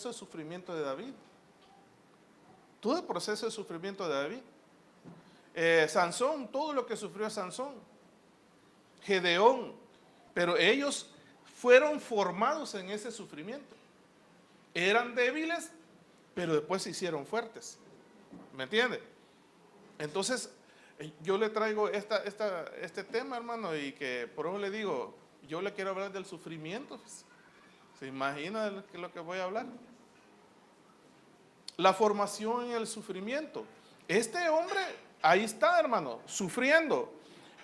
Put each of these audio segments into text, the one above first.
de sufrimiento de David. Todo el proceso de sufrimiento de David. Sansón, todo lo que sufrió Sansón. Gedeón. Pero ellos fueron formados en ese sufrimiento. Eran débiles, pero después se hicieron fuertes. ¿Me entiende? Entonces, yo le traigo este tema, hermano, y que por eso le digo, yo le quiero hablar del sufrimiento. ¿Se imagina de lo que voy a hablar? La formación en el sufrimiento. Este hombre, ahí está, hermano, sufriendo.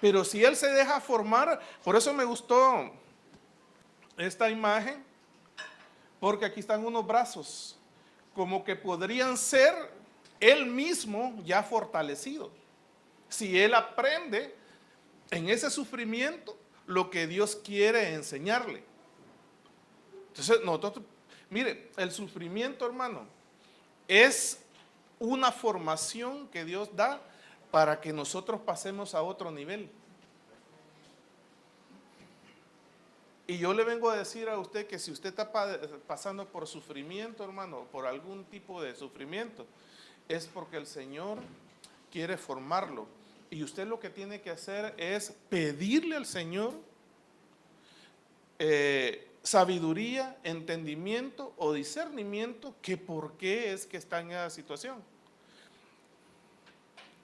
Pero si él se deja formar, por eso me gustó esta imagen, porque aquí están unos brazos, como que podrían ser él mismo ya fortalecido. Si él aprende en ese sufrimiento lo que Dios quiere enseñarle. Entonces, nosotros, mire, el sufrimiento, hermano, es una formación que Dios da para que nosotros pasemos a otro nivel. Y yo le vengo a decir a usted que si usted está pasando por sufrimiento, hermano, por algún tipo de sufrimiento, es porque el Señor quiere formarlo. Y usted lo que tiene que hacer es pedirle al Señor sabiduría, entendimiento o discernimiento que por qué es que está en esa situación.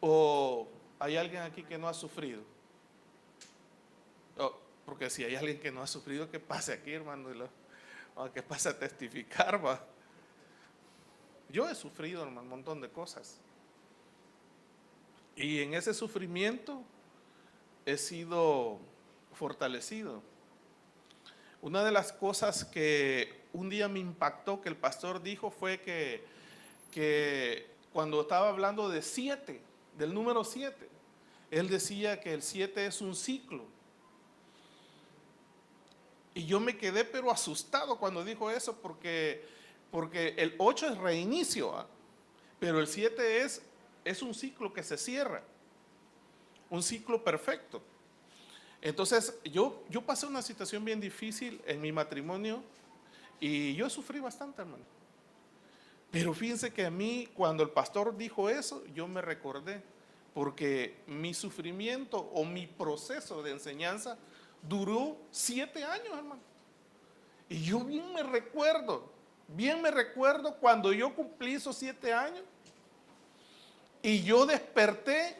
¿O hay alguien aquí que no ha sufrido? Porque si hay alguien que no ha sufrido, que pase aquí, hermano, que pase a testificar, va. Yo he sufrido, hermano, un montón de cosas. Y en ese sufrimiento he sido fortalecido. Una de las cosas que un día me impactó que el pastor dijo fue que cuando estaba hablando de 7, del número 7, él decía que el 7 es un ciclo. Y yo me quedé pero asustado cuando dijo eso porque el 8 es reinicio, ¿eh? Pero el 7 es un ciclo que se cierra, un ciclo perfecto. Entonces yo pasé una situación bien difícil en mi matrimonio y yo sufrí bastante, hermano. Pero fíjense que a mí cuando el pastor dijo eso, yo me recordé, porque mi sufrimiento o mi proceso de enseñanza duró 7 años, hermano. Y yo bien me recuerdo cuando yo cumplí esos 7 años y yo desperté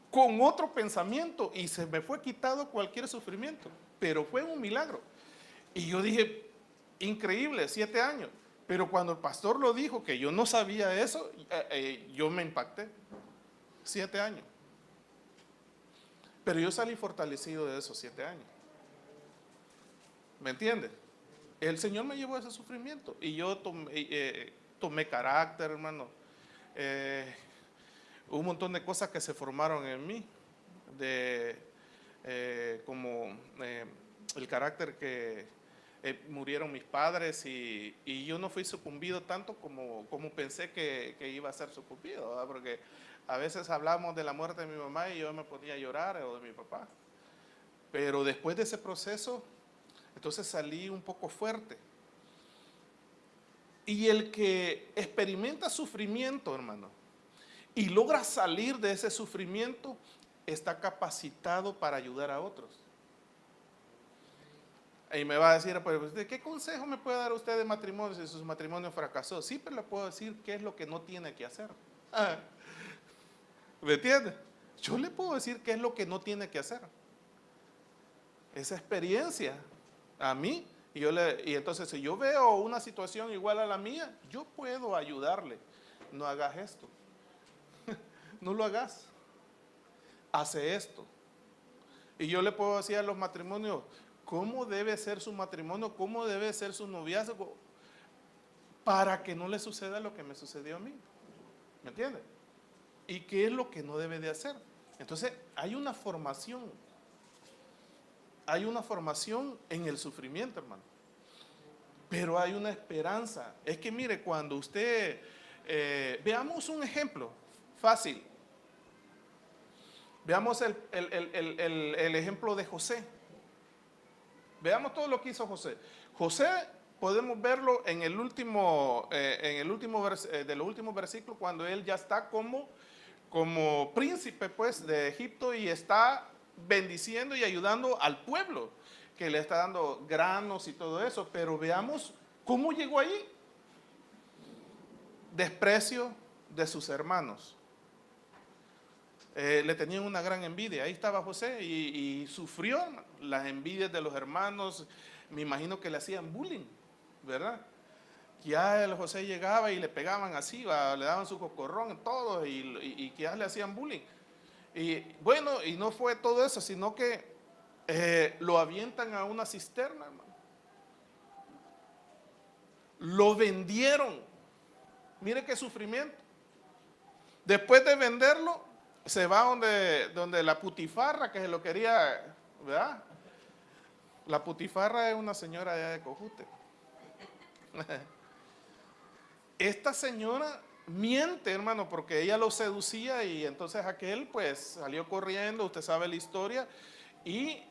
con otro pensamiento y se me fue quitado cualquier sufrimiento, pero fue un milagro. Y yo dije, increíble, 7 años. Pero cuando el pastor lo dijo, que yo no sabía eso, yo me impacté. 7 años. Pero yo salí fortalecido de esos 7 años. ¿Me entiende? El Señor me llevó a ese sufrimiento y yo tomé carácter, hermano. Hubo un montón de cosas que se formaron en mí, como el carácter que murieron mis padres y yo no fui sucumbido tanto como pensé que iba a ser sucumbido, ¿verdad? Porque a veces hablamos de la muerte de mi mamá y yo me ponía a llorar, o de mi papá. Pero después de ese proceso, entonces salí un poco fuerte. Y el que experimenta sufrimiento, hermano, y logra salir de ese sufrimiento, está capacitado para ayudar a otros. Y me va a decir, pues, ¿qué consejo me puede dar usted de matrimonio si su matrimonio fracasó? Sí, pero le puedo decir qué es lo que no tiene que hacer. ¿Me entiende? Yo le puedo decir qué es lo que no tiene que hacer. Esa experiencia a mí, y entonces si yo veo una situación igual a la mía, yo puedo ayudarle. No hagas esto. No lo hagas. Hace esto. Y yo le puedo decir a los matrimonios, ¿cómo debe ser su matrimonio? ¿Cómo debe ser su noviazgo? Para que no le suceda lo que me sucedió a mí. ¿Me entiende? ¿Y qué es lo que no debe de hacer? Entonces, hay una formación. Hay una formación en el sufrimiento, hermano. Pero hay una esperanza. Es que mire, cuando usted, veamos un ejemplo fácil. Veamos el ejemplo de José. Veamos todo lo que hizo José. José podemos verlo en el último, de los últimos versículos, cuando él ya está como príncipe pues de Egipto y está bendiciendo y ayudando al pueblo, que le está dando granos y todo eso. Pero veamos cómo llegó ahí. Desprecio de sus hermanos. Le tenían una gran envidia. Ahí estaba José y sufrió las envidias de los hermanos. Me imagino que le hacían bullying, ¿verdad? Ya el José llegaba y le pegaban así, le daban su cocorrón, todo, y que ya le hacían bullying. Y bueno, y no fue todo eso, sino que lo avientan a una cisterna, hermano. Lo vendieron. Mire qué sufrimiento. Después de venderlo, se va donde la putifarra, que se lo quería, ¿verdad? La putifarra es una señora allá de Cojute. Esta señora miente, hermano, porque ella lo seducía y entonces aquel pues salió corriendo, usted sabe la historia, y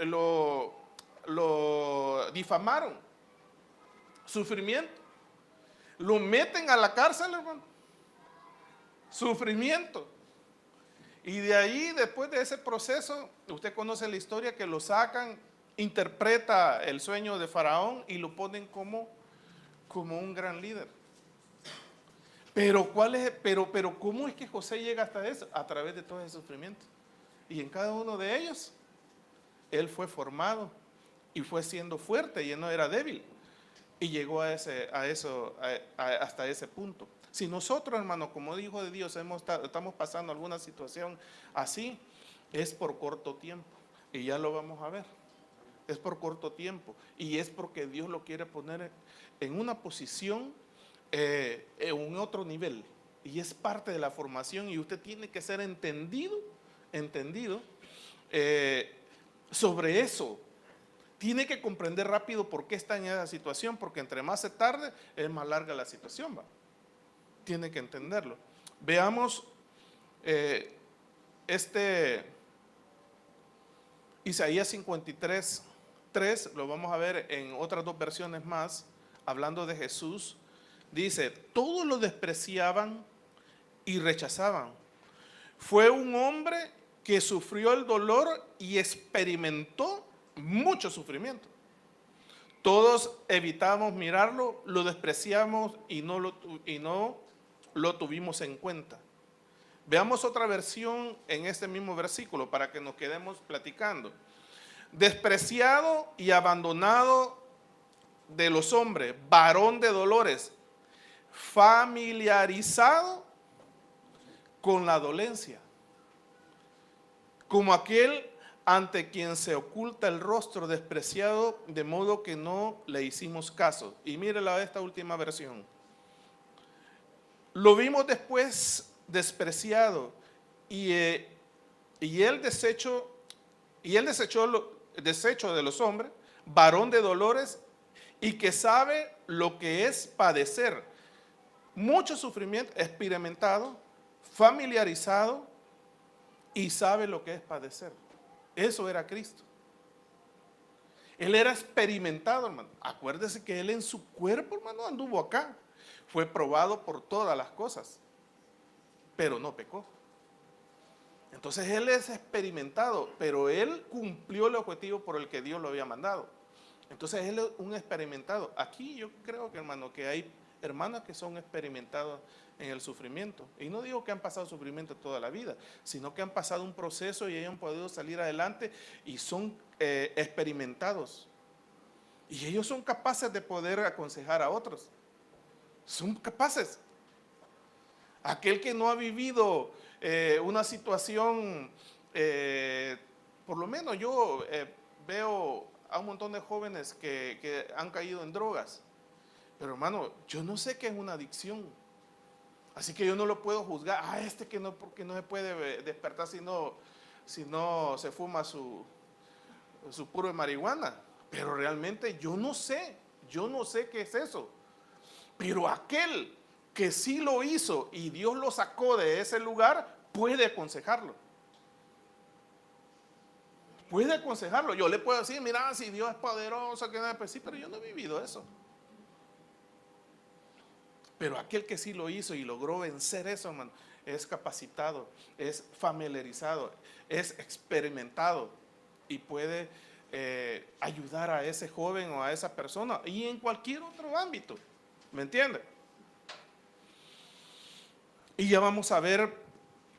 lo difamaron. Sufrimiento. Lo meten a la cárcel, hermano. Sufrimiento. Y de ahí, después de ese proceso, usted conoce la historia, que lo sacan, interpreta el sueño de Faraón y lo ponen como un gran líder. Pero ¿cómo es que José llega hasta eso? A través de todo ese sufrimiento. Y en cada uno de ellos, él fue formado y fue siendo fuerte y él no era débil. Y llegó hasta ese punto. Si nosotros, hermano, como hijo de Dios, estamos pasando alguna situación así, es por corto tiempo. Y ya lo vamos a ver. Es por corto tiempo. Y es porque Dios lo quiere poner en una posición, en un otro nivel. Y es parte de la formación. Y usted tiene que ser entendido sobre eso. Tiene que comprender rápido por qué está en esa situación, porque entre más se tarde, es más larga la situación, ¿va? Tiene que entenderlo. Veamos Isaías 53:3, lo vamos a ver en otras dos versiones más, hablando de Jesús. Dice: todos lo despreciaban y rechazaban. Fue un hombre que sufrió el dolor y experimentó mucho sufrimiento. Todos evitamos mirarlo, lo despreciamos y no lo tuvimos en cuenta. Veamos otra versión en este mismo versículo para que nos quedemos platicando. Despreciado y abandonado de los hombres, varón de dolores, familiarizado con la dolencia, como aquel ante quien se oculta el rostro, despreciado, de modo que no le hicimos caso. Y mírela esta última versión. Lo vimos después despreciado y él deshecho de los hombres, varón de dolores, y que sabe lo que es padecer. Mucho sufrimiento, experimentado, familiarizado, y sabe lo que es padecer. Eso era Cristo. Él era experimentado, hermano. Acuérdese que él en su cuerpo, hermano, anduvo acá. Fue probado por todas las cosas, pero no pecó. Entonces él es experimentado, pero él cumplió el objetivo por el que Dios lo había mandado. Entonces él es un experimentado. Aquí yo creo que, hermano, que hay hermanos que son experimentados en el sufrimiento. Y no digo que han pasado sufrimiento toda la vida, sino que han pasado un proceso y ellos han podido salir adelante y son experimentados. Y ellos son capaces de poder aconsejar a otros. Son capaces. Aquel que no ha vivido una situación, por lo menos yo veo a un montón de jóvenes que han caído en drogas. Pero hermano, yo no sé qué es una adicción. Así que yo no lo puedo juzgar. Porque no se puede despertar si no se fuma su puro de marihuana. Pero realmente yo no sé qué es eso. Pero aquel que sí lo hizo y Dios lo sacó de ese lugar, puede aconsejarlo. Puede aconsejarlo. Yo le puedo decir, mira, si Dios es poderoso, que nada, pues sí, pero yo no he vivido eso. Pero aquel que sí lo hizo y logró vencer eso, hermano, es capacitado, es familiarizado, es experimentado y puede ayudar a ese joven o a esa persona y en cualquier otro ámbito. ¿Me entiende? Y ya vamos a ver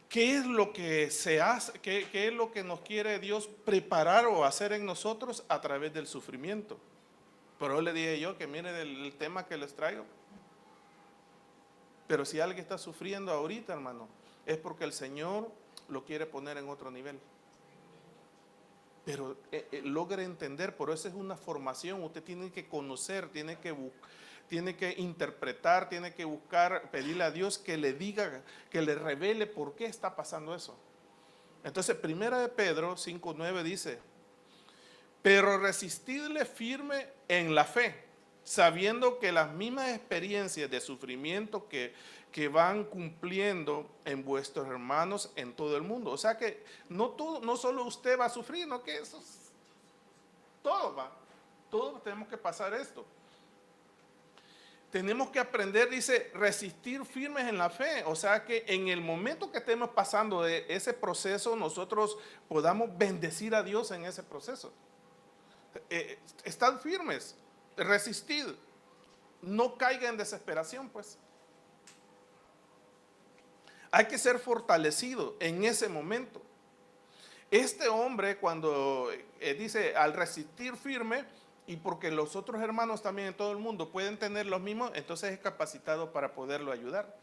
qué es lo que se hace, qué es lo que nos quiere Dios preparar o hacer en nosotros a través del sufrimiento. Pero hoy le dije yo que miren el tema que les traigo. Pero si alguien está sufriendo ahorita, hermano, es porque el Señor lo quiere poner en otro nivel. Pero logre entender, por eso es una formación. Usted tiene que conocer, tiene que interpretar, tiene que buscar, pedirle a Dios que le diga, que le revele por qué está pasando eso. Entonces, 1 de Pedro 5:9 dice, pero resistidle firme en la fe, sabiendo que las mismas experiencias de sufrimiento que van cumpliendo en vuestros hermanos en todo el mundo. O sea que no solo usted va a sufrir, no que eso todos tenemos que pasar esto. Tenemos que aprender, dice, resistir firmes en la fe. O sea que en el momento que estemos pasando de ese proceso, nosotros podamos bendecir a Dios en ese proceso. Estad firmes, resistid, no caiga en desesperación, pues. Hay que ser fortalecido en ese momento. Este hombre cuando dice al resistir firme, y porque los otros hermanos también en todo el mundo pueden tener los mismos, entonces es capacitado para poderlo ayudar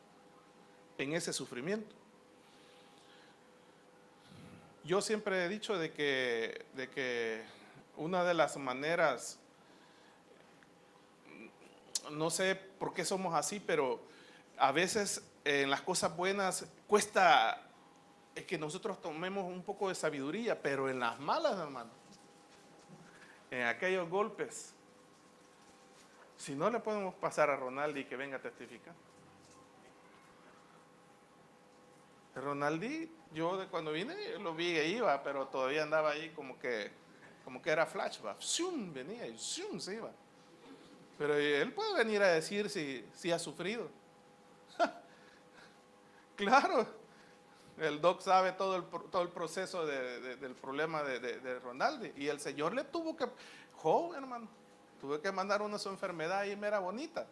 en ese sufrimiento. Yo siempre he dicho de que una de las maneras, no sé por qué somos así, pero a veces en las cosas buenas cuesta que nosotros tomemos un poco de sabiduría, pero en las malas, hermano, en aquellos golpes, si no le podemos pasar a Ronaldi que venga a testificar. Ronaldi, yo cuando vine lo vi e iba, pero todavía andaba ahí como que era flashback, ¡zum! Venía y ¡zum! Se iba. Pero él puede venir a decir si ha sufrido. Claro, el doc sabe todo el proceso del problema de Ronaldi. Y el Señor le tuvo que, joven hermano, tuve que mandar una su enfermedad y me era bonita.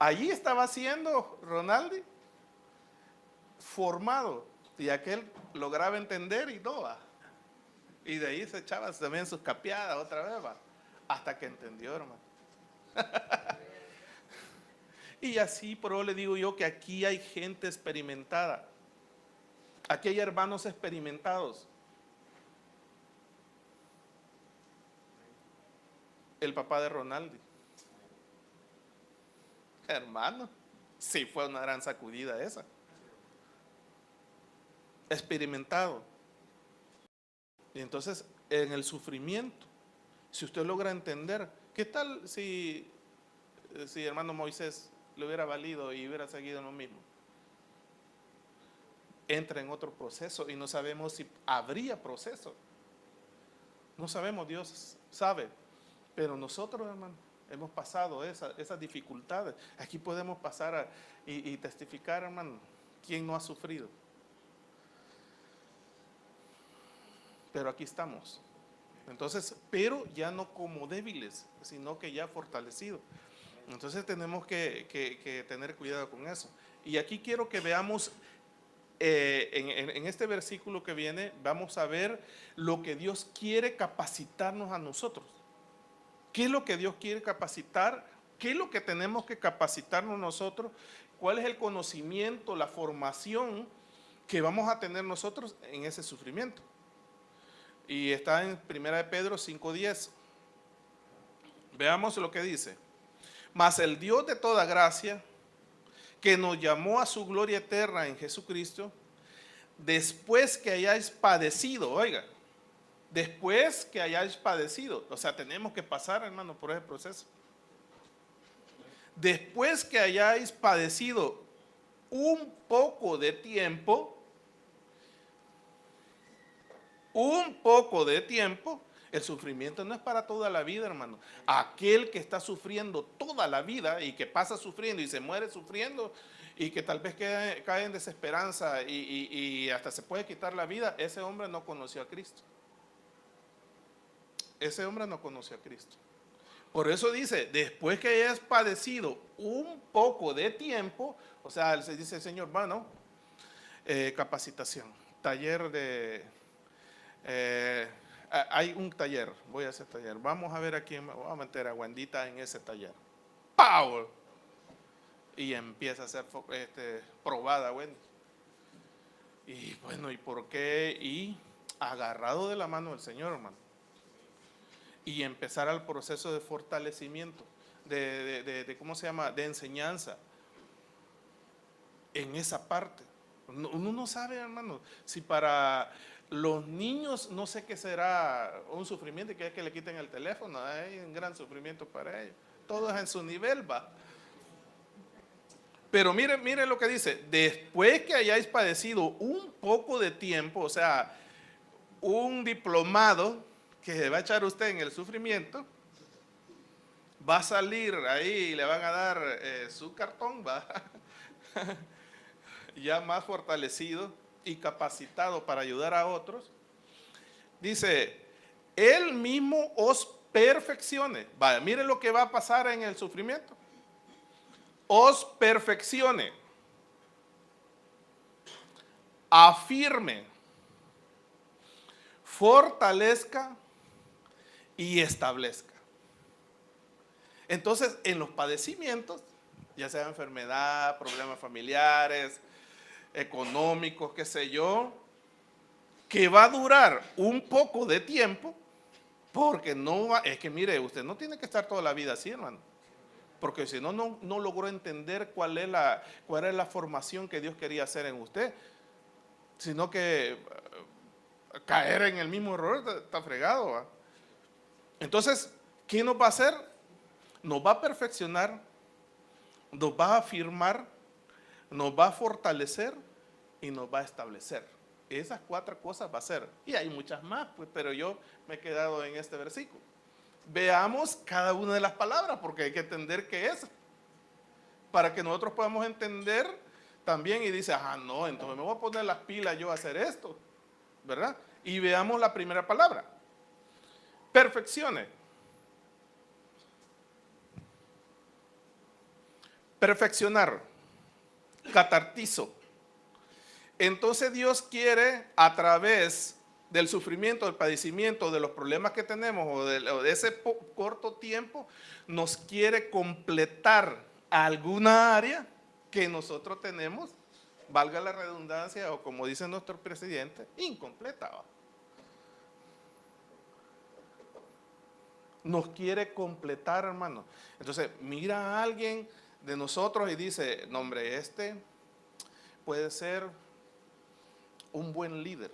Allí estaba siendo Ronaldi formado y aquel lograba entender y no va. Y de ahí se echaba también sus capeadas otra vez, va, hasta que entendió, hermano. Y así, por eso le digo yo que aquí hay gente experimentada. Aquí hay hermanos experimentados. El papá de Ronaldi. Hermano, sí fue una gran sacudida esa. Experimentado. Y entonces, en el sufrimiento, si usted logra entender, ¿qué tal si hermano Moisés le hubiera valido y hubiera seguido en lo mismo? Entra en otro proceso y no sabemos si habría proceso. No sabemos, Dios sabe. Pero nosotros, hermano, hemos pasado esas dificultades. Aquí podemos pasar y testificar, hermano, quién no ha sufrido. Pero aquí estamos. Entonces, pero ya no como débiles, sino que ya fortalecidos. Entonces tenemos que tener cuidado con eso. Y aquí quiero que veamos, en este versículo que viene, vamos a ver lo que Dios quiere capacitarnos a nosotros. ¿Qué es lo que Dios quiere capacitar? ¿Qué es lo que tenemos que capacitarnos nosotros? ¿Cuál es el conocimiento, la formación que vamos a tener nosotros en ese sufrimiento? Y está en 1 de Pedro 5:10. Veamos lo que dice. Mas el Dios de toda gracia, que nos llamó a su gloria eterna en Jesucristo, después que hayáis padecido, oiga, después que hayáis padecido, o sea, tenemos que pasar, hermano, por ese proceso. Después que hayáis padecido un poco de tiempo, un poco de tiempo. El sufrimiento no es para toda la vida, hermano. Aquel que está sufriendo toda la vida y que pasa sufriendo y se muere sufriendo y que tal vez cae en desesperanza y hasta se puede quitar la vida, ese hombre no conoció a Cristo. Ese hombre no conoció a Cristo. Por eso dice, después que hayas padecido un poco de tiempo, o sea, se dice el Señor, bueno, capacitación, taller de... hay un taller, voy a hacer taller. Vamos a ver a quién, voy a meter a Wendita en ese taller. ¡Pau! Y empieza a ser probada Wendy. Y bueno, ¿y por qué? Y agarrado de la mano del Señor, hermano. Y empezar al proceso de fortalecimiento, ¿cómo se llama? De enseñanza. En esa parte. Uno no sabe, hermano, si para los niños, no sé qué será un sufrimiento, que es que le quiten el teléfono, hay un gran sufrimiento para ellos. Todo es en su nivel, va. Pero miren lo que dice, después que hayáis padecido un poco de tiempo, o sea, un diplomado que se va a echar usted en el sufrimiento, va a salir ahí y le van a dar su cartón, va, ya más fortalecido y capacitado para ayudar a otros. Dice, Él mismo os perfeccione. Vaya, miren lo que va a pasar en el sufrimiento. Os perfeccione, afirme, fortalezca y establezca. Entonces, en los padecimientos, ya sea enfermedad, problemas familiares, económicos, qué sé yo, que va a durar un poco de tiempo, porque no va, es que mire, usted no tiene que estar toda la vida así, hermano. Porque si no, no logró entender cuál es la formación que Dios quería hacer en usted. Sino que caer en el mismo error está fregado, ¿va? Entonces, ¿qué nos va a hacer? Nos va a perfeccionar, nos va a afirmar, nos va a fortalecer y nos va a establecer. Esas 4 cosas va a hacer. Y hay muchas más, pues, pero yo me he quedado en este versículo. Veamos cada una de las palabras, porque hay que entender qué es, para que nosotros podamos entender también. Y dice, no, entonces me voy a poner las pilas yo a hacer esto, ¿verdad? Y veamos la primera palabra, perfeccione. Perfeccionar, catartizo. Entonces Dios quiere, a través del sufrimiento, del padecimiento, de los problemas que tenemos o de ese corto tiempo, nos quiere completar alguna área que nosotros tenemos, valga la redundancia, o como dice nuestro presidente, incompleta. Nos quiere completar, hermano. Entonces, mira a alguien de nosotros y dice, no, hombre, este puede ser un buen líder,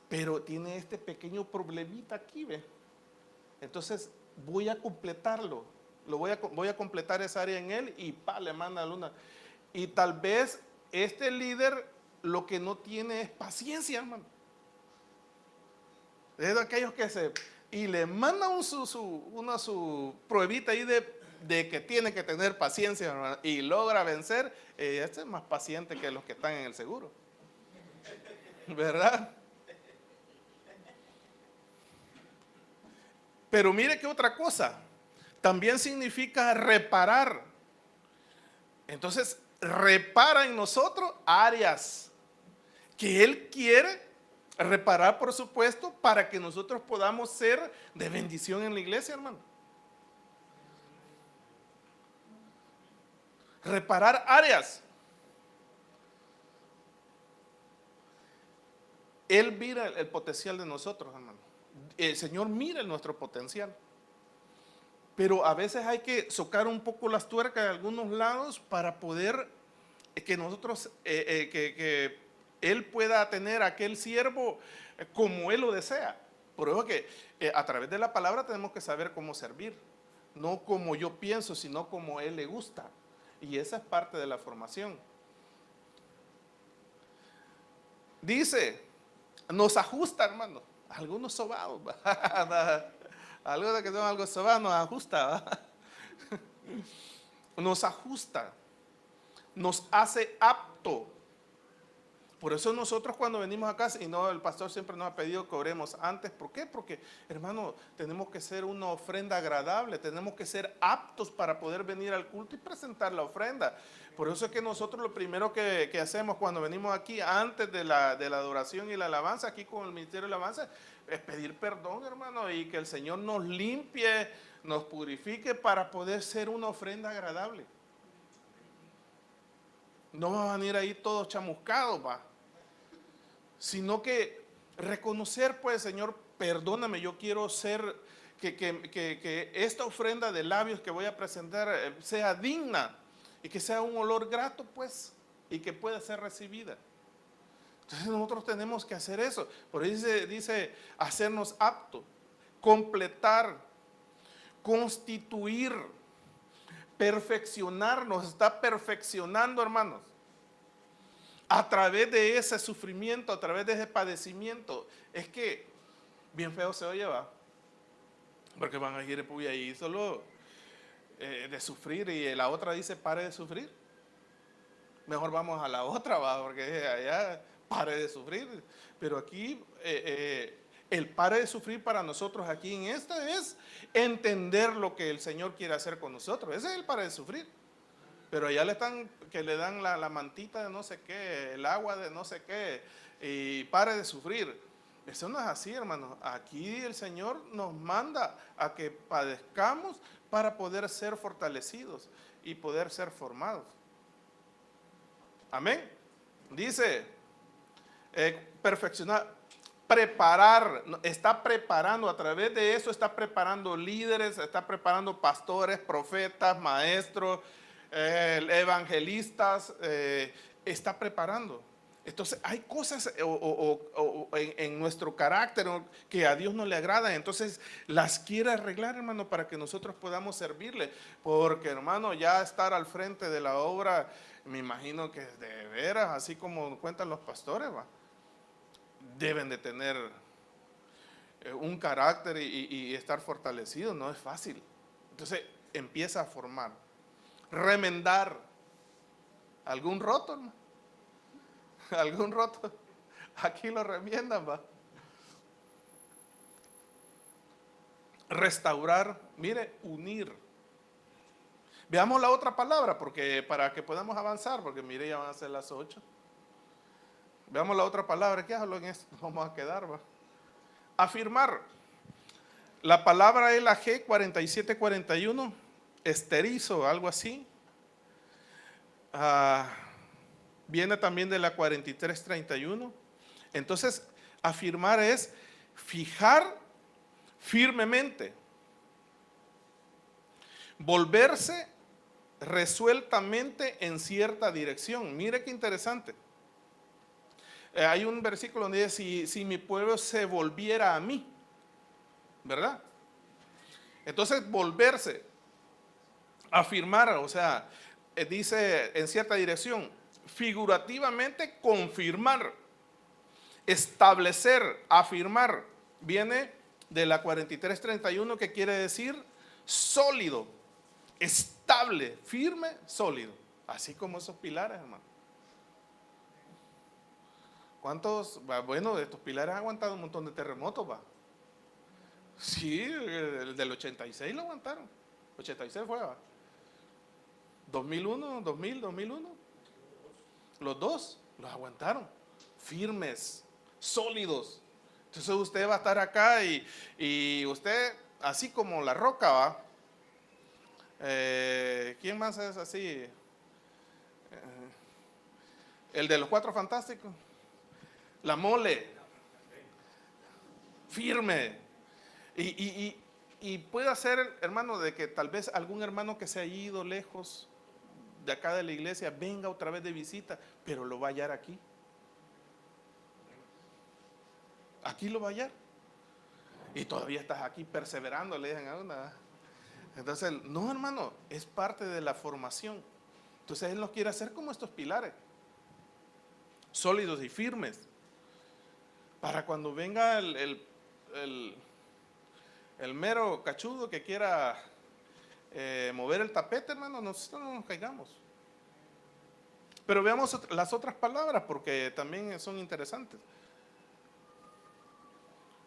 pero tiene este pequeño problemita aquí, ¿ve? Entonces voy a completarlo, voy a completar esa área en él y le manda a Luna. Y tal vez este líder lo que no tiene es paciencia, hermano. Es de aquellos que y le manda su pruebita ahí de que tiene que tener paciencia, hermano, y logra vencer. Este es más paciente que los que están en el seguro, ¿verdad? Pero mire que otra cosa, también significa reparar. Entonces, repara en nosotros áreas que Él quiere reparar, por supuesto, para que nosotros podamos ser de bendición en la iglesia, hermano. Reparar áreas. Él mira el potencial de nosotros, hermano. El Señor mira nuestro potencial. Pero a veces hay que socar un poco las tuercas de algunos lados para poder que nosotros, que Él pueda tener a aquel siervo como Él lo desea. Por eso que a través de la palabra tenemos que saber cómo servir. No como yo pienso, sino como a Él le gusta. Y esa es parte de la formación. Dice, nos ajusta, hermano. Algunos sobados, algunos que son algo sobados nos ajusta, ¿va? Nos ajusta, nos hace apto. Por eso nosotros cuando venimos acá, y no, el pastor siempre nos ha pedido que oremos antes. ¿Por qué? Porque, hermano, tenemos que ser una ofrenda agradable, tenemos que ser aptos para poder venir al culto y presentar la ofrenda. Por eso es que nosotros lo primero que hacemos cuando venimos aquí, antes de la adoración y la alabanza, aquí con el ministerio de la alabanza, es pedir perdón, hermano, y que el Señor nos limpie, nos purifique para poder ser una ofrenda agradable. No va a venir ahí todos chamuscados, va. Sino que reconocer, pues, Señor, perdóname, yo quiero ser, que esta ofrenda de labios que voy a presentar sea digna y que sea un olor grato, pues, y que pueda ser recibida. Entonces nosotros tenemos que hacer eso. Por eso dice hacernos aptos, completar, constituir, perfeccionarnos, está perfeccionando, hermanos. A través de ese sufrimiento, a través de ese padecimiento, es que bien feo se oye, va. Porque van a decir, pues ahí solo de sufrir, y la otra dice, pare de sufrir. Mejor vamos a la otra, va, porque allá pare de sufrir. Pero aquí, el pare de sufrir para nosotros aquí en esta es entender lo que el Señor quiere hacer con nosotros. Ese es el pare de sufrir. Pero allá le dan la mantita de no sé qué, el agua de no sé qué, y pare de sufrir. Eso no es así, hermano. Aquí el Señor nos manda a que padezcamos para poder ser fortalecidos y poder ser formados. Amén. Dice, perfeccionar, preparar, está preparando, a través de eso está preparando líderes, está preparando pastores, profetas, maestros, evangelistas, está preparando. Entonces hay cosas en nuestro carácter que a Dios no le agradan, entonces las quiere arreglar, hermano, para que nosotros podamos servirle. Porque, hermano, ya estar al frente de la obra, me imagino que de veras, así como cuentan los pastores, ¿va? Deben de tener un carácter y estar fortalecidos, no es fácil. Entonces empieza a formar, remendar algún roto, ¿no? Algún roto, aquí lo remiendan, va. Restaurar, mire, unir. Veamos la otra palabra, porque para que podamos avanzar, porque mire, ya van a ser las 8. Veamos la otra palabra, ¿qué hablo en esto? Vamos a quedar, va. Afirmar. La palabra es la G4741, esterizo, algo así. Viene también de la 4331. Entonces, afirmar es fijar firmemente, volverse resueltamente en cierta dirección. Mire qué interesante. Hay un versículo donde dice, si mi pueblo se volviera a mí, ¿verdad? Entonces, volverse, afirmar, o sea, dice en cierta dirección, figurativamente confirmar, establecer, afirmar, viene de la 4331, que quiere decir sólido, estable, firme, sólido, así como esos pilares, hermano. ¿Cuántos? Bueno, estos pilares han aguantado un montón de terremotos, va. Sí, el del 86 lo aguantaron. 86 fue, va. 2001, 2001. Los dos los aguantaron. Firmes, sólidos. Entonces usted va a estar acá y usted, así como la roca, va. ¿Quién más es así? El de los Cuatro Fantásticos. La Mole. Firme. Y puede ser, hermano, de que tal vez algún hermano que se haya ido lejos de acá de la iglesia venga otra vez de visita, pero lo va a hallar aquí. Aquí lo va a hallar. Y todavía estás aquí perseverando, le dicen a una. Entonces, no, hermano, es parte de la formación. Entonces Él nos quiere hacer como estos pilares, sólidos y firmes. Para cuando venga el mero cachudo que quiera mover el tapete, hermano, nosotros no nos caigamos. Pero veamos las otras palabras porque también son interesantes.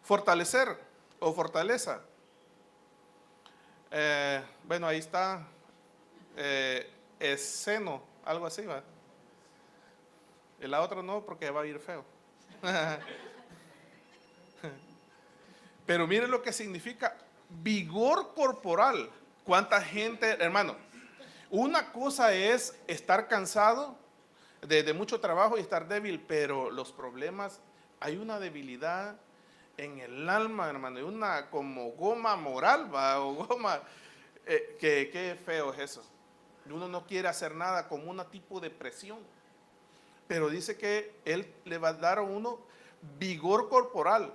Fortalecer o fortaleza. Bueno, ahí está. Esceno, algo así, ¿va? Y la otra no, porque va a ir feo. Pero miren lo que significa vigor corporal. ¿Cuánta gente, hermano? Una cosa es estar cansado de mucho trabajo y estar débil, pero los problemas, hay una debilidad en el alma, hermano, y una como goma moral, ¿va? O goma, qué feo es eso. Uno no quiere hacer nada, como un tipo de presión. Pero dice que Él le va a dar a uno vigor corporal,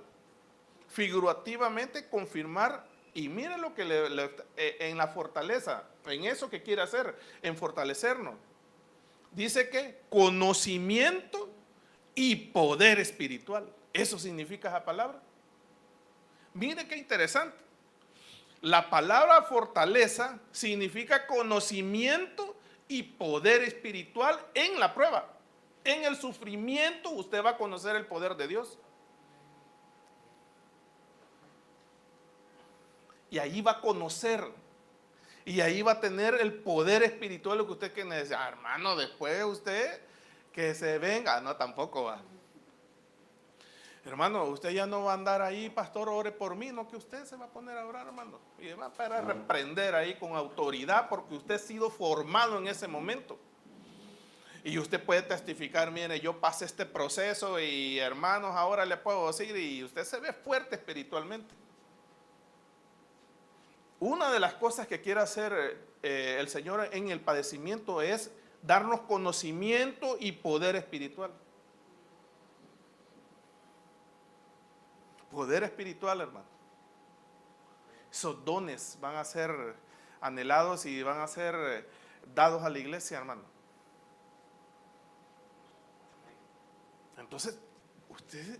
figurativamente confirmar. Y miren lo que en la fortaleza, en eso que quiere hacer, en fortalecernos. Dice que conocimiento y poder espiritual. Eso significa esa palabra. Mire qué interesante. La palabra fortaleza significa conocimiento y poder espiritual en la prueba. En el sufrimiento usted va a conocer el poder de Dios. Y ahí va a conocer. Y ahí va a tener el poder espiritual, lo que usted quiere decir. Hermano, después usted que se venga. No, tampoco va. Hermano, usted ya no va a andar ahí, pastor, ore por mí. No, que usted se va a poner a orar, hermano. Y va a reprender ahí con autoridad, porque usted ha sido formado en ese momento. Y usted puede testificar, mire, yo pasé este proceso y hermanos, ahora le puedo decir, y usted se ve fuerte espiritualmente. Una de las cosas que quiere hacer el Señor en el padecimiento es darnos conocimiento y poder espiritual. Poder espiritual, hermano. Esos dones van a ser anhelados y van a ser dados a la iglesia, hermano. Entonces, usted,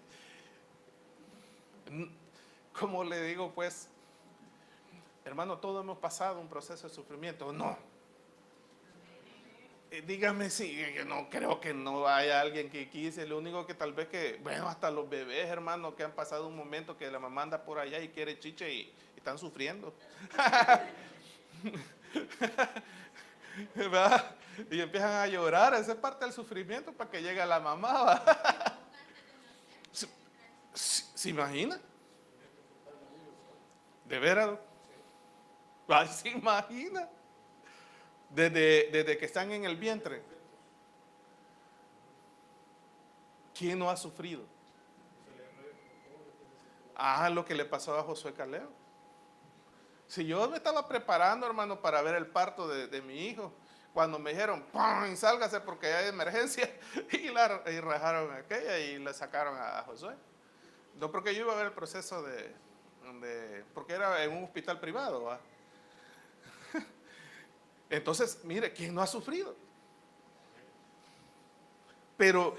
como le digo, pues, hermano, todos hemos pasado un proceso de sufrimiento. No. Dígame si no creo que no haya alguien que quise. Lo único que tal vez que, bueno, hasta los bebés, hermano, que han pasado un momento que la mamá anda por allá y quiere chiche y están sufriendo. ¿Verdad? Y empiezan a llorar. Esa es parte del sufrimiento para que llegue la mamá. ¿Se imagina? ¿De veras? Ay, ¿se imagina? Desde que están en el vientre. ¿Quién no ha sufrido? Lo que le pasó a Josué Caleb. Si yo me estaba preparando, hermano, para ver el parto de mi hijo, cuando me dijeron, ¡pum!, sálgase porque hay emergencia, y rajaron aquella y le sacaron a Josué. No, porque yo iba a ver el proceso porque era en un hospital privado, ¿va? Entonces, mire, ¿quién no ha sufrido? Pero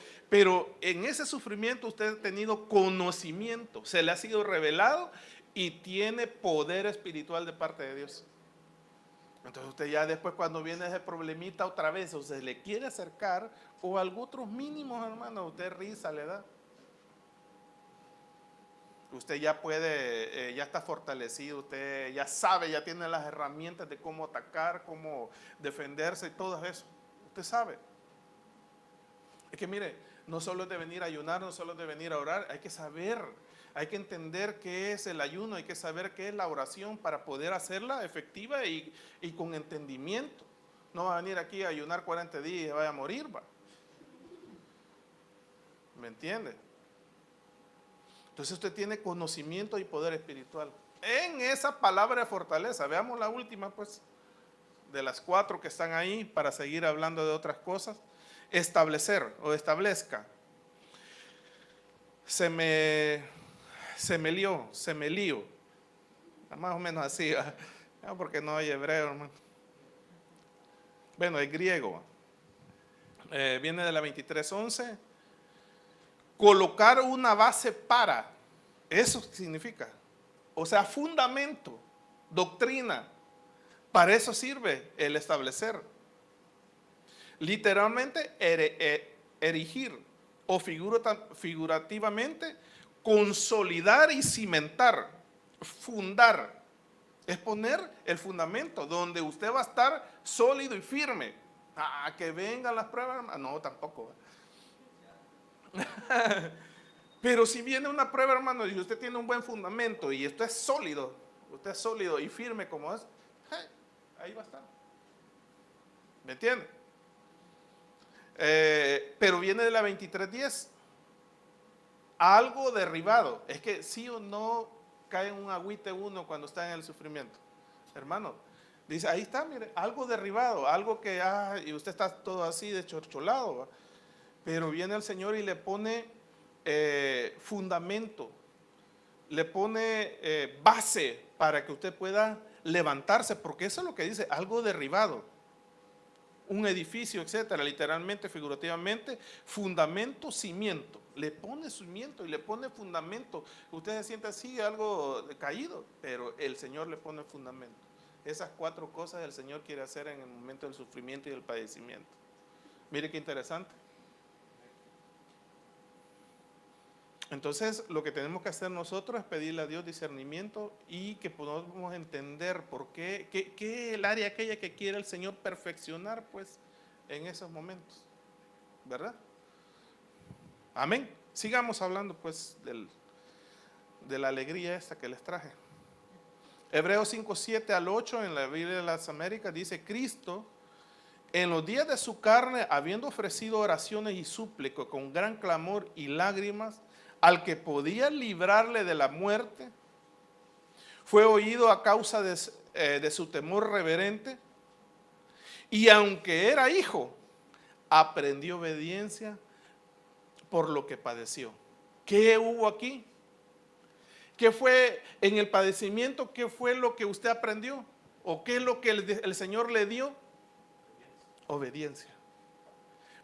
en ese sufrimiento usted ha tenido conocimiento, se le ha sido revelado y tiene poder espiritual de parte de Dios. Entonces usted ya después, cuando viene ese problemita otra vez, o se le quiere acercar, o algo otros mínimos, hermano, usted risa le da. Usted ya puede, ya está fortalecido, usted ya sabe, ya tiene las herramientas de cómo atacar, cómo defenderse y todo eso. Usted sabe. Es que mire, no solo es de venir a ayunar, no solo es de venir a orar, hay que saber, hay que entender qué es el ayuno, hay que saber qué es la oración para poder hacerla efectiva y con entendimiento. No va a venir aquí a ayunar 40 días y vaya a morir, va. ¿Me entiende? Entonces usted tiene conocimiento y poder espiritual. En esa palabra de fortaleza, veamos la última, pues, de las 4 que están ahí, para seguir hablando de otras cosas. Establecer o establezca. Se me lío. Más o menos así, porque no hay hebreo, hermano. Bueno, es griego. Viene de la 23:11. colocar una base para, eso significa, o sea, fundamento, doctrina, para eso sirve el establecer. Literalmente erigir o figurativamente consolidar y cimentar, fundar. Es poner el fundamento donde usted va a estar sólido y firme. Que vengan las pruebas, no, tampoco. Pero si viene una prueba, hermano, y usted tiene un buen fundamento y usted es sólido y firme como es, ahí va a estar. ¿Me entiende? Pero viene de la 23:10. Algo derribado. Es que sí o no cae en un agüite uno cuando está en el sufrimiento. Hermano, dice, ahí está, mire, algo derribado, algo que, y usted está todo así de chorcholado, ¿va? Pero viene el Señor y le pone fundamento, le pone base para que usted pueda levantarse, porque eso es lo que dice, algo derribado. Un edificio, etcétera, literalmente, figurativamente, fundamento, cimiento. Le pone cimiento y le pone fundamento. Usted se siente así, algo caído, pero el Señor le pone fundamento. Esas 4 cosas el Señor quiere hacer en el momento del sufrimiento y del padecimiento. Mire qué interesante. Entonces, lo que tenemos que hacer nosotros es pedirle a Dios discernimiento y que podamos entender por qué el área aquella que quiere el Señor perfeccionar, pues, en esos momentos, ¿verdad? Amén. Sigamos hablando, pues, de la alegría esta que les traje. Hebreos 5:7 al 8 en la Biblia de las Américas dice: Cristo, en los días de su carne, habiendo ofrecido oraciones y súplicas con gran clamor y lágrimas, al que podía librarle de la muerte, fue oído a causa de su temor reverente, y aunque era hijo, aprendió obediencia por lo que padeció. ¿Qué hubo aquí? ¿Qué fue en el padecimiento? ¿Qué fue lo que usted aprendió? ¿O qué es lo que el Señor le dio? Obediencia.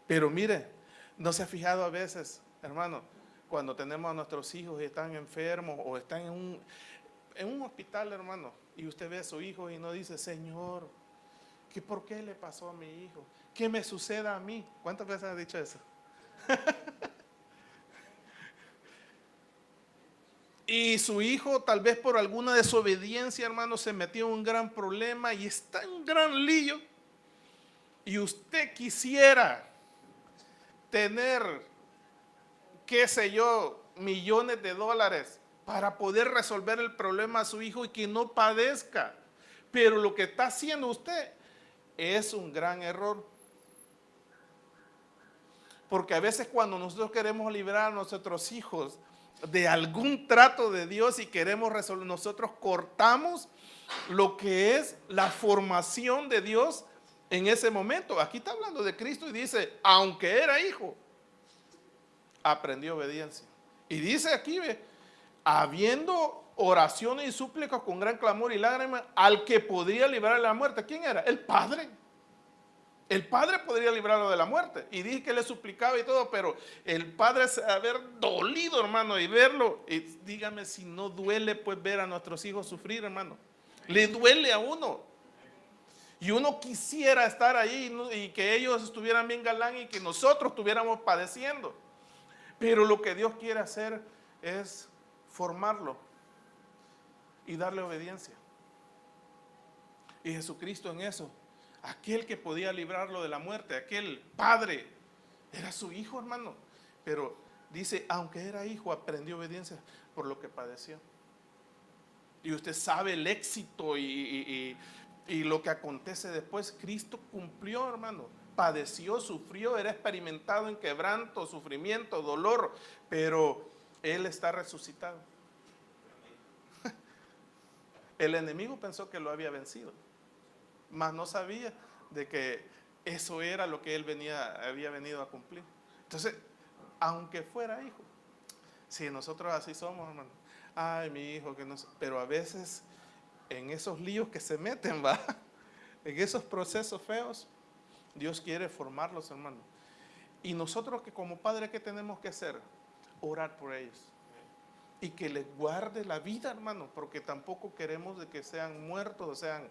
Pero mire, ¿no se ha fijado a veces, hermano, cuando tenemos a nuestros hijos y están enfermos o están en un hospital, hermano, y usted ve a su hijo y no dice: Señor, ¿por qué le pasó a mi hijo? ¿Qué me suceda a mí? ¿Cuántas veces ha dicho eso? Y su hijo, tal vez por alguna desobediencia, hermano, se metió en un gran problema y está en un gran lío. Y usted quisiera tener, qué sé yo, millones de dólares para poder resolver el problema a su hijo y que no padezca. Pero lo que está haciendo usted es un gran error. Porque a veces cuando nosotros queremos librar a nuestros hijos de algún trato de Dios y queremos resolver, nosotros cortamos lo que es la formación de Dios en ese momento. Aquí está hablando de Cristo y dice: aunque era hijo, aprendió obediencia. Y dice aquí, habiendo oraciones y súplicas con gran clamor y lágrimas al que podría librar de la muerte. ¿Quién era? El Padre. El Padre podría librarlo de la muerte. Y dije que le suplicaba y todo, pero el Padre haber dolido, hermano, y verlo. Y dígame si no duele, pues, ver a nuestros hijos sufrir, hermano. Le duele a uno. Y uno quisiera estar ahí y que ellos estuvieran bien galán y que nosotros estuviéramos padeciendo. Pero lo que Dios quiere hacer es formarlo y darle obediencia. Y Jesucristo en eso, aquel que podía librarlo de la muerte, aquel Padre, era su hijo, hermano. Pero dice, aunque era hijo, aprendió obediencia por lo que padeció. Y usted sabe el éxito y lo que acontece después. Cristo cumplió, hermano. Padeció, sufrió, era experimentado en quebranto, sufrimiento, dolor, pero Él está resucitado. El enemigo pensó que lo había vencido, mas no sabía de que eso era lo que Él había venido a cumplir. Entonces, aunque fuera hijo, si nosotros así somos, hermano, ay, mi hijo, que no sé, pero a veces en esos líos que se meten, va, en esos procesos feos, Dios quiere formarlos, hermano. Y nosotros, que como padres, ¿qué tenemos que hacer? orar por ellos. Y que les guarde la vida, hermano, porque tampoco queremos de que sean muertos, o sean,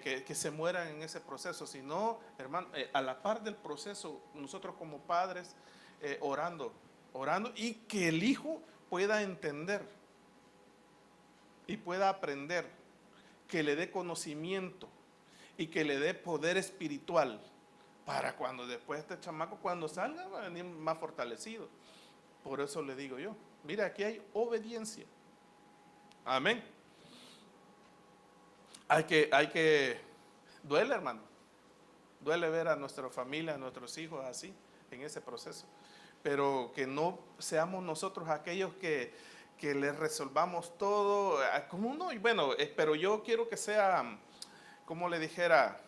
que se mueran en ese proceso, sino, hermano, a la par del proceso, nosotros como padres, orando, y que el hijo pueda entender y pueda aprender, que le dé conocimiento y que le dé poder espiritual para cuando después este chamaco, cuando salga, va a venir más fortalecido. Por eso le digo yo, mira, aquí hay obediencia. Amén. Duele, hermano. Duele ver a nuestra familia, a nuestros hijos así, en ese proceso. Pero que no seamos nosotros aquellos que les resolvamos todo, como no, y bueno, pero yo quiero que sea, como le dijera,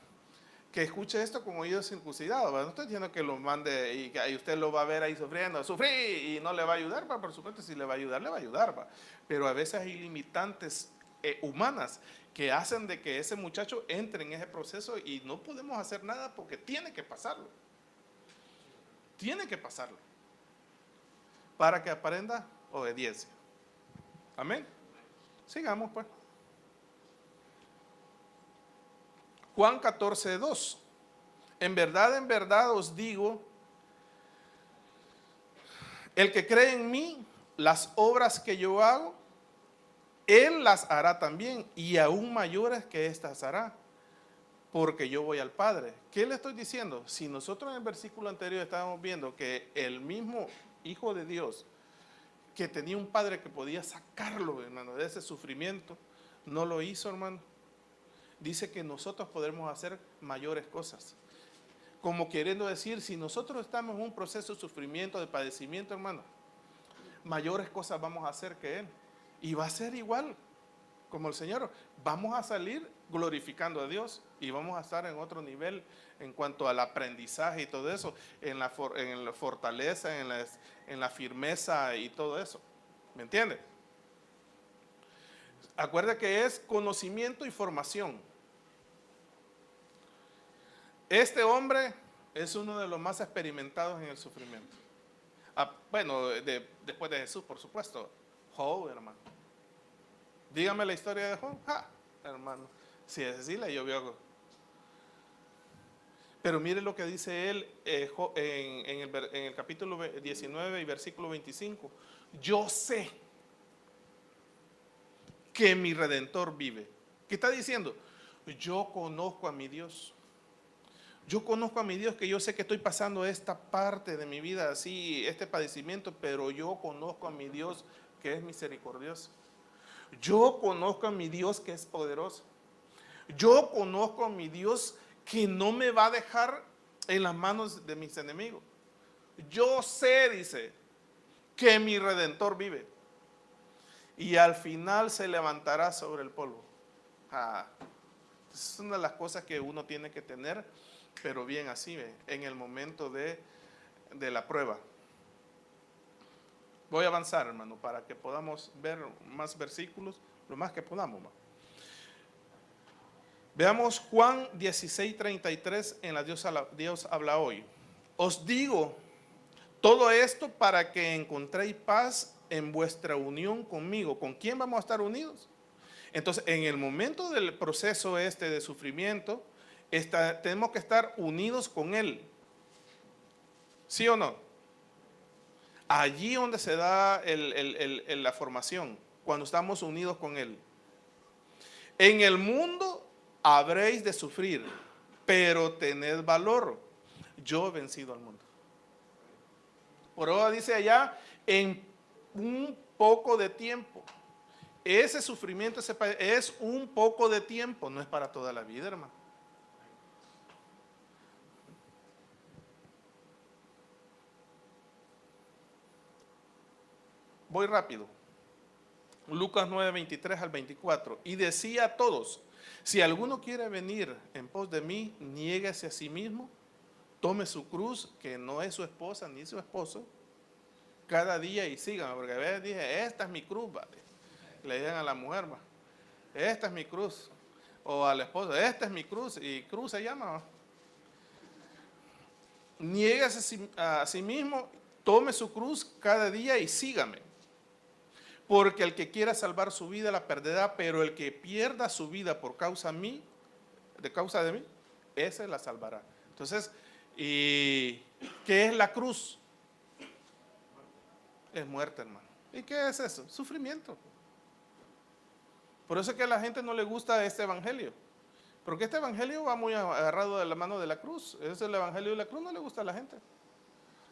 que escuche esto con oídos circuncidados. No estoy diciendo que lo mande y que usted lo va a ver ahí sufriendo, sufrí y no le va a ayudar, por supuesto, si le va a ayudar, le va a ayudar. Pero a veces hay limitantes humanas que hacen de que ese muchacho entre en ese proceso y no podemos hacer nada porque tiene que pasarlo. Tiene que pasarlo para que aprenda obediencia. Amén. Sigamos pues. Juan 14:2. En verdad os digo, el que cree en mí, las obras que yo hago, él las hará también, y aún mayores que estas hará, porque yo voy al Padre. ¿Qué le estoy diciendo? Si nosotros en el versículo anterior estábamos viendo que el mismo Hijo de Dios, que tenía un Padre que podía sacarlo, hermano, de ese sufrimiento, no lo hizo, hermano. Dice que nosotros podremos hacer mayores cosas. Como queriendo decir, si nosotros estamos en un proceso de sufrimiento, de padecimiento, hermano, mayores cosas vamos a hacer que Él. Y va a ser igual como el Señor. Vamos a salir glorificando a Dios y vamos a estar en otro nivel en cuanto al aprendizaje y todo eso, en la fortaleza, en la firmeza y todo eso. ¿Me entiende? Acuerde que es conocimiento y formación. Este hombre es uno de los más experimentados en el sufrimiento. Bueno, después de Jesús, por supuesto. Job, hermano. Dígame la historia de Job. Hermano, si es así, la llovió. Pero mire lo que dice él en el capítulo 19 y versículo 25. Yo sé que mi Redentor vive. ¿Qué está diciendo? Yo conozco a mi Dios. Yo conozco a mi Dios, que yo sé que estoy pasando esta parte de mi vida así, este padecimiento, pero yo conozco a mi Dios que es misericordioso. Yo conozco a mi Dios que es poderoso. Yo conozco a mi Dios que no me va a dejar en las manos de mis enemigos. Yo sé, dice, que mi Redentor vive y al final se levantará sobre el polvo. Es una de las cosas que uno tiene que tener, pero bien así, en el momento de la prueba. Voy a avanzar, hermano, para que podamos ver más versículos, lo más que podamos. Veamos Juan 16:33 en la Dios habla hoy. Os digo todo esto para que encontréis paz en vuestra unión conmigo. ¿Con quién vamos a estar unidos? Entonces, en el momento del proceso de sufrimiento, tenemos que estar unidos con Él. ¿Sí o no? Allí donde se da la formación, cuando estamos unidos con Él. En el mundo habréis de sufrir, pero tened valor. Yo he vencido al mundo. Por ahora dice allá, en un poco de tiempo. Ese sufrimiento es un poco de tiempo, no es para toda la vida, hermano. Voy rápido. Lucas 9:23 al 24. Y decía a todos, si alguno quiere venir en pos de mí, niéguese a sí mismo, tome su cruz, que no es su esposa ni su esposo, cada día y síganme, porque a veces dije, esta es mi cruz, vale. Le digan a la mujer, esta es mi cruz, o al esposo, esta es mi cruz, y cruz se llama. Niéguese a sí mismo tome su cruz cada día y sígame. Porque el que quiera salvar su vida la perderá, pero el que pierda su vida por causa de mí, ese la salvará. Entonces, ¿y qué es la cruz? Es muerte, hermano. ¿Y qué es eso? Sufrimiento. Por eso es que a la gente no le gusta este evangelio. Porque este evangelio va muy agarrado de la mano de la cruz. Ese es el evangelio de la cruz, no le gusta a la gente.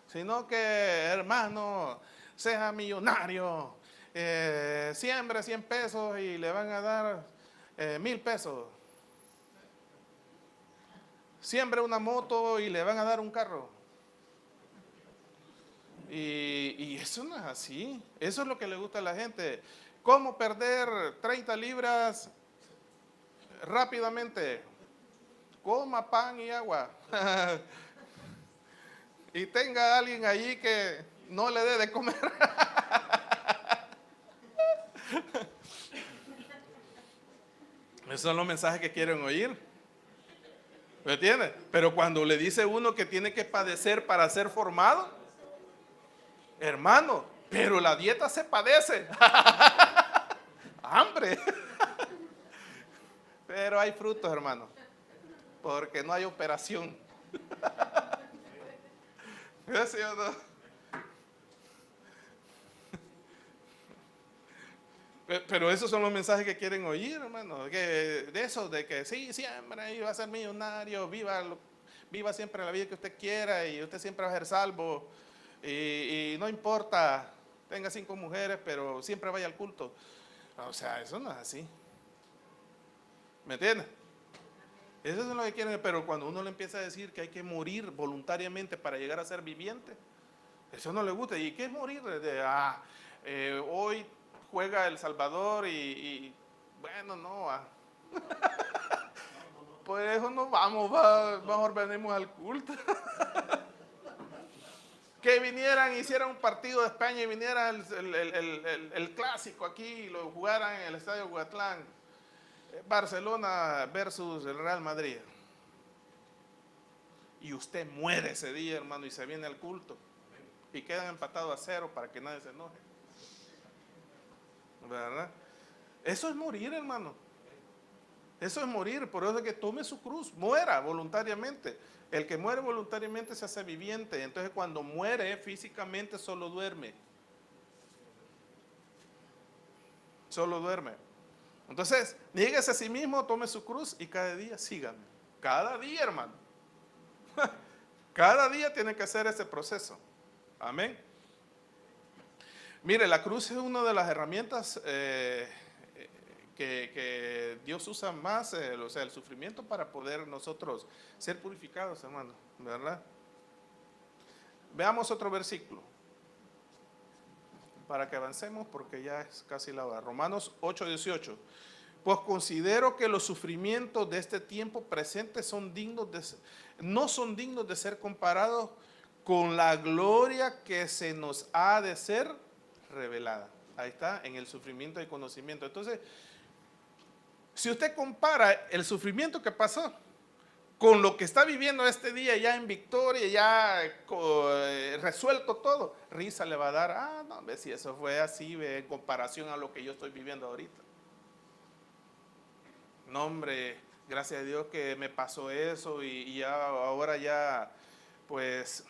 Sino que, hermano, sea millonario, siembre 100 pesos y le van a dar 1000 pesos. Siembre una moto y le van a dar un carro. Y eso no es así. Eso es lo que le gusta a la gente. ¿Cómo perder 30 libras rápidamente? Coma pan y agua. Y tenga a alguien allí que no le dé de comer. Esos son los mensajes que quieren oír. ¿Me entiendes? Pero cuando le dice uno que tiene que padecer para ser formado, hermano, pero la dieta se padece. Hambre. Pero hay frutos, hermano, porque no hay operación. ¿Sí o no? Pero esos son los mensajes que quieren oír, hermano. De eso, de que sí, siempre iba a ser millonario, viva siempre la vida que usted quiera y usted siempre va a ser salvo. Y no importa, tenga 5 mujeres, pero siempre vaya al culto. O sea, eso no es así. ¿Me entiendes? Eso es lo que quieren, pero cuando uno le empieza a decir que hay que morir voluntariamente para llegar a ser viviente, eso no le gusta. ¿Y qué es morir? Hoy juega El Salvador y bueno, no. Por eso no vamos, mejor venimos al culto. Que vinieran, hicieran un partido de España y viniera el clásico aquí y lo jugaran en el estadio Huatlán. Barcelona versus el Real Madrid. Y usted muere ese día, hermano, y se viene al culto. Y quedan empatados a 0 para que nadie se enoje. ¿Verdad? Eso es morir, hermano. Eso es morir. Por eso es que tome su cruz, muera voluntariamente. El que muere voluntariamente se hace viviente. Entonces cuando muere físicamente solo duerme. Solo duerme. Entonces, niéguese a sí mismo, tome su cruz y cada día sígame. Cada día, hermano. Cada día tiene que hacer ese proceso. Amén. Mire, la cruz es una de las herramientas que Dios usa más, o sea, el sufrimiento para poder nosotros ser purificados, hermano, ¿verdad? Veamos otro versículo para que avancemos porque ya es casi la hora. Romanos 8:18. Pues considero que los sufrimientos de este tiempo presente no son dignos de ser comparados con la gloria que se nos ha de ser revelada. Ahí está, en el sufrimiento y conocimiento. Entonces, si usted compara el sufrimiento que pasó con lo que está viviendo este día ya en victoria, ya resuelto todo, risa le va a dar. No, ve si eso fue así, en comparación a lo que yo estoy viviendo ahorita. No, hombre, gracias a Dios que me pasó eso y ya, ahora ya, pues,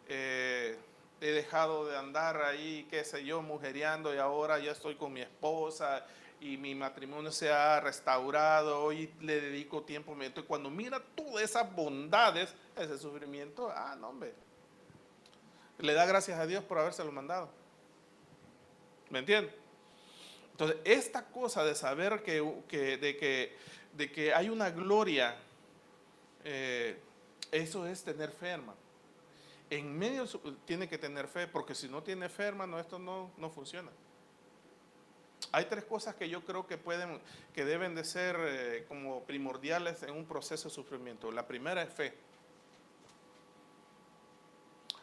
he dejado de andar ahí, qué sé yo, mujeriando y ahora ya estoy con mi esposa y mi matrimonio se ha restaurado, hoy le dedico tiempo. Entonces, cuando mira todas esas bondades, ese sufrimiento, no, hombre, le da gracias a Dios por habérselo mandado. ¿Me entiendes? Entonces, esta cosa de saber de que hay una gloria, eso es tener fe, hermano. En medio tiene que tener fe, porque si no tiene fe, hermano, esto no funciona. Hay 3 cosas que yo creo que deben de ser como primordiales en un proceso de sufrimiento. La primera es fe.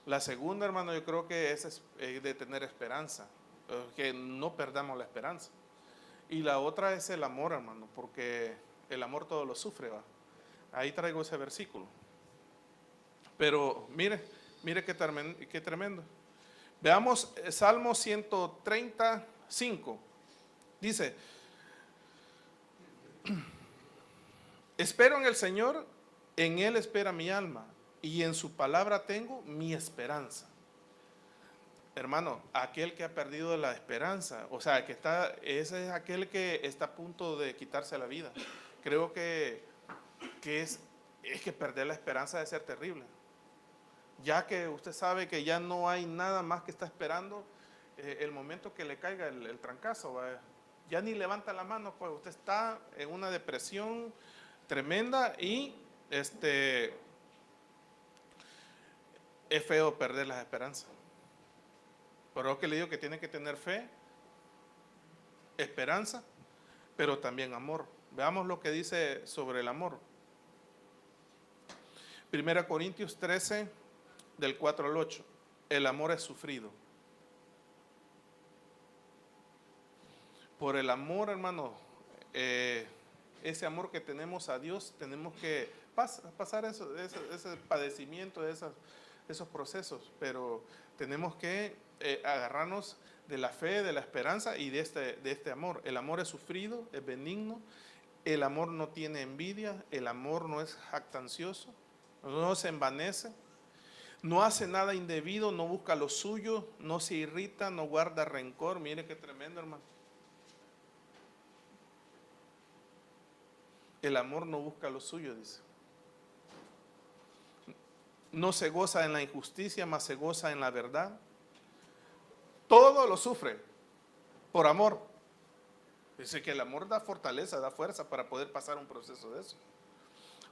La segunda, hermano, yo creo que es de tener esperanza, que no perdamos la esperanza. Y la otra es el amor, hermano, porque el amor todo lo sufre, ¿va? Ahí traigo ese versículo. Pero mire qué tremendo. Veamos Salmo 135. Dice, espero en el Señor, en Él espera mi alma, y en su palabra tengo mi esperanza. Hermano, aquel que ha perdido la esperanza, o sea, ese es aquel que está a punto de quitarse la vida. Creo que es que perder la esperanza debe ser terrible. Ya que usted sabe que ya no hay nada más que está esperando el momento que le caiga el trancazo, ¿vale? Ya ni levanta la mano, pues usted está en una depresión tremenda y es feo perder las esperanzas. Pero que le digo que tiene que tener fe, esperanza, pero también amor. Veamos lo que dice sobre el amor. 1 Corintios 13, del 4 al 8. El amor es sufrido. Por el amor, hermano, ese amor que tenemos a Dios, tenemos que pasar ese padecimiento, esos procesos, pero tenemos que agarrarnos de la fe, de la esperanza y de este amor. El amor es sufrido, es benigno, el amor no tiene envidia, el amor no es jactancioso, no se envanece, no hace nada indebido, no busca lo suyo, no se irrita, no guarda rencor. Mire qué tremendo, hermano. El amor no busca lo suyo, dice. No se goza en la injusticia, mas se goza en la verdad. Todo lo sufre por amor. Dice que el amor da fortaleza, da fuerza para poder pasar un proceso de eso.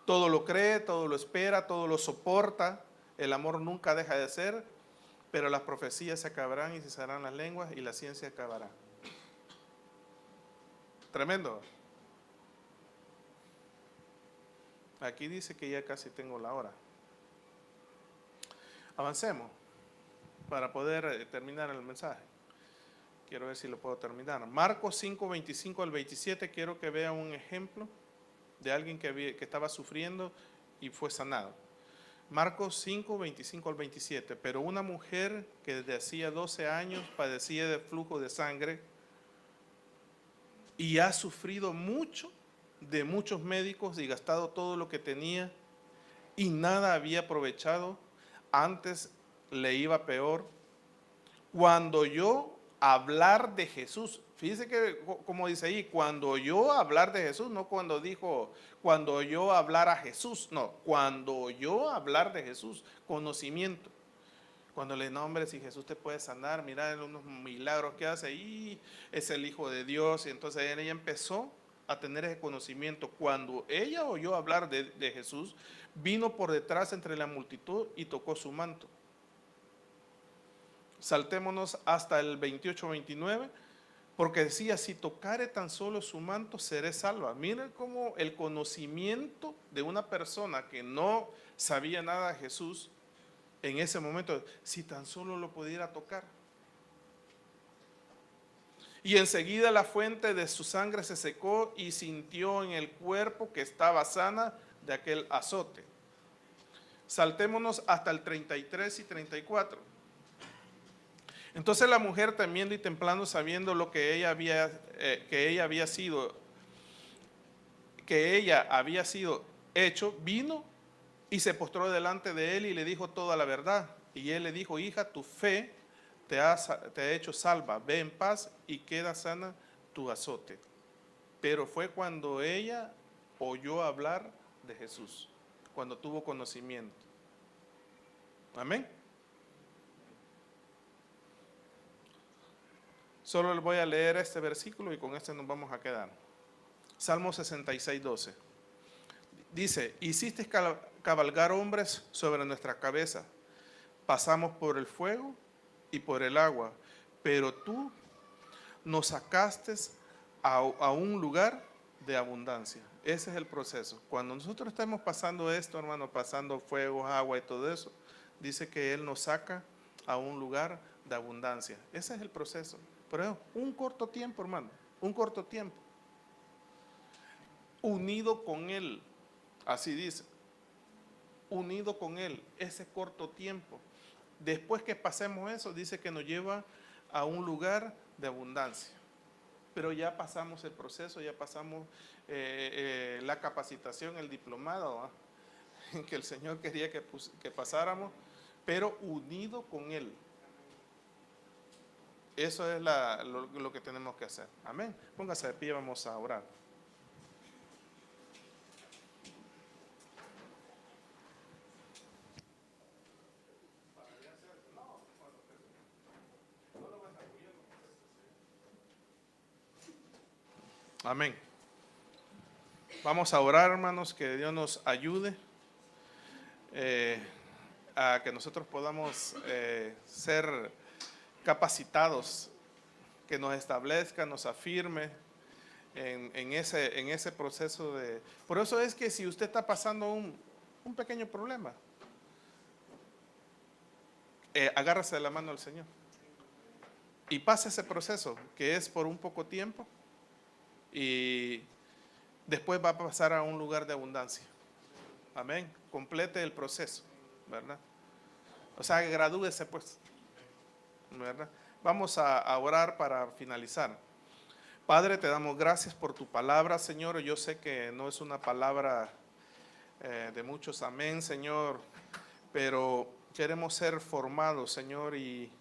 Todo lo cree, todo lo espera, todo lo soporta. El amor nunca deja de ser, pero las profecías se acabarán y cesarán las lenguas y la ciencia acabará. Tremendo. Aquí dice que ya casi tengo la hora. Avancemos para poder terminar el mensaje. Quiero ver si lo puedo terminar. Marcos 5, 25 al 27, quiero que vea un ejemplo de alguien que estaba sufriendo y fue sanado. Marcos 5, 25 al 27. Pero una mujer que desde hacía 12 años padecía de flujo de sangre y ha sufrido mucho de muchos médicos y gastado todo lo que tenía y nada había aprovechado, antes le iba peor. Cuando oyó hablar de Jesús, fíjese que como dice ahí, cuando oyó hablar de Jesús, no cuando dijo, cuando oyó hablar a Jesús, no, cuando oyó hablar de Jesús, conocimiento. Cuando le nombre, si Jesús te puede sanar, mira unos milagros que hace, y es el Hijo de Dios. Y entonces ella empezó a tener ese conocimiento. Cuando ella oyó hablar de Jesús, vino por detrás entre la multitud y tocó su manto. Saltémonos hasta el 28-29, porque decía, si tocare tan solo su manto, seré salva. Miren cómo el conocimiento de una persona que no sabía nada de Jesús, en ese momento, si tan solo lo pudiera tocar. Y enseguida la fuente de su sangre se secó y sintió en el cuerpo que estaba sana de aquel azote. Saltémonos hasta el 33 y 34. Entonces la mujer, temiendo y temblando, sabiendo lo que ella había sido hecho, vino y se postró delante de él y le dijo toda la verdad. Y él le dijo, hija, tu fe te ha hecho salva, ve en paz y queda sana tu azote. Pero fue cuando ella oyó hablar de Jesús, cuando tuvo conocimiento. Amén. Solo les voy a leer este versículo y con este nos vamos a quedar. Salmo 66, 12. Dice, hiciste cabalgar hombres sobre nuestra cabeza. Pasamos por el fuego y por el agua, pero tú nos sacaste a un lugar de abundancia. Ese es el proceso. Cuando nosotros estamos pasando esto, hermano, pasando fuego, agua y todo eso, dice que Él nos saca a un lugar de abundancia. Ese es el proceso. Pero un corto tiempo, hermano, un corto tiempo. Unido con Él, así dice, unido con Él, ese corto tiempo. después que pasemos eso, dice que nos lleva a un lugar de abundancia. Pero ya pasamos el proceso, ya pasamos la capacitación, el diplomado, ¿va? Que el Señor quería que pasáramos, pero unido con Él. Eso es lo que tenemos que hacer. Amén. Póngase de pie, vamos a orar. Amén. Vamos a orar, hermanos, que Dios nos ayude a que nosotros podamos ser capacitados, que nos establezca, nos afirme en ese proceso de... Por eso es que si usted está pasando un pequeño problema, agárrese de la mano del Señor y pase ese proceso, que es por un poco tiempo, y después va a pasar a un lugar de abundancia. Amén. Complete el proceso, ¿verdad? O sea, gradúese pues, ¿verdad? Vamos a orar para finalizar. Padre, te damos gracias por tu palabra, Señor. Yo sé que no es una palabra de muchos amén, Señor, pero queremos ser formados, Señor, y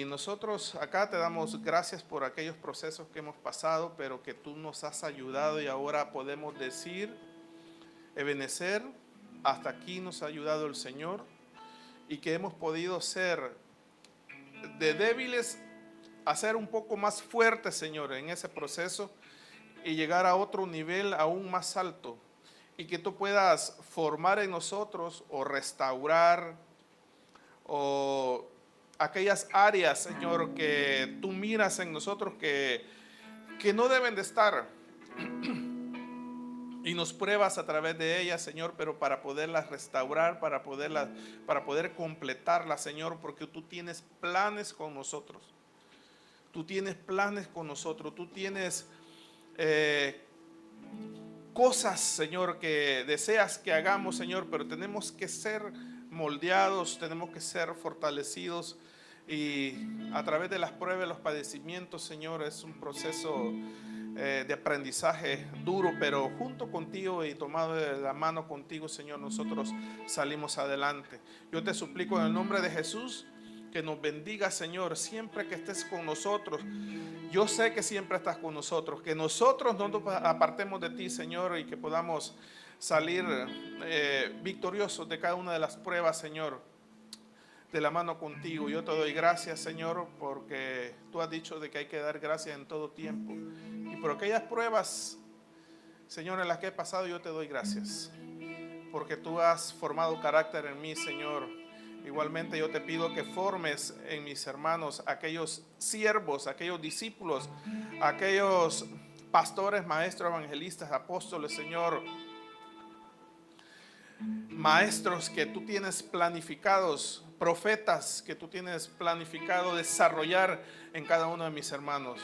nosotros acá te damos gracias por aquellos procesos que hemos pasado, pero que tú nos has ayudado y ahora podemos decir, Ebenezer, hasta aquí nos ha ayudado el Señor, y que hemos podido ser de débiles a ser un poco más fuertes, Señor, en ese proceso y llegar a otro nivel aún más alto, y que tú puedas formar en nosotros o restaurar o aquellas áreas, Señor, que tú miras en nosotros que no deben de estar, y nos pruebas a través de ellas, Señor, pero para poderlas restaurar, para poder completarlas, Señor, porque tú tienes planes con nosotros. Tú tienes planes con nosotros, tú tienes cosas, Señor, que deseas que hagamos, Señor, pero tenemos que ser moldeados, tenemos que ser fortalecidos, y a través de las pruebas, los padecimientos, Señor, es un proceso de aprendizaje duro, pero junto contigo y tomado de la mano contigo, Señor, nosotros salimos adelante. Yo te suplico en el nombre de Jesús que nos bendiga, Señor, siempre que estés con nosotros. Yo sé que siempre estás con nosotros, que nosotros no nos apartemos de ti, Señor, y que podamos salir victoriosos de cada una de las pruebas, Señor, de la mano contigo. Yo te doy gracias, Señor, porque tú has dicho de que hay que dar gracias en todo tiempo, y por aquellas pruebas, Señor, en las que he pasado, yo te doy gracias, porque tú has formado carácter en mí, Señor. Igualmente yo te pido que formes en mis hermanos aquellos siervos, aquellos discípulos, aquellos pastores, maestros, evangelistas, apóstoles, Señor, maestros que tú tienes planificados, profetas que tú tienes planificado desarrollar en cada uno de mis hermanos.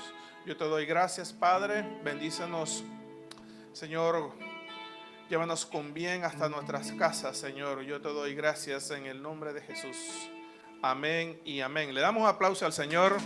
Yo te doy gracias, Padre. Bendícenos, Señor. Llévanos con bien hasta nuestras casas, Señor. Yo te doy gracias en el nombre de Jesús. Amén y amén. Le damos un aplauso al Señor.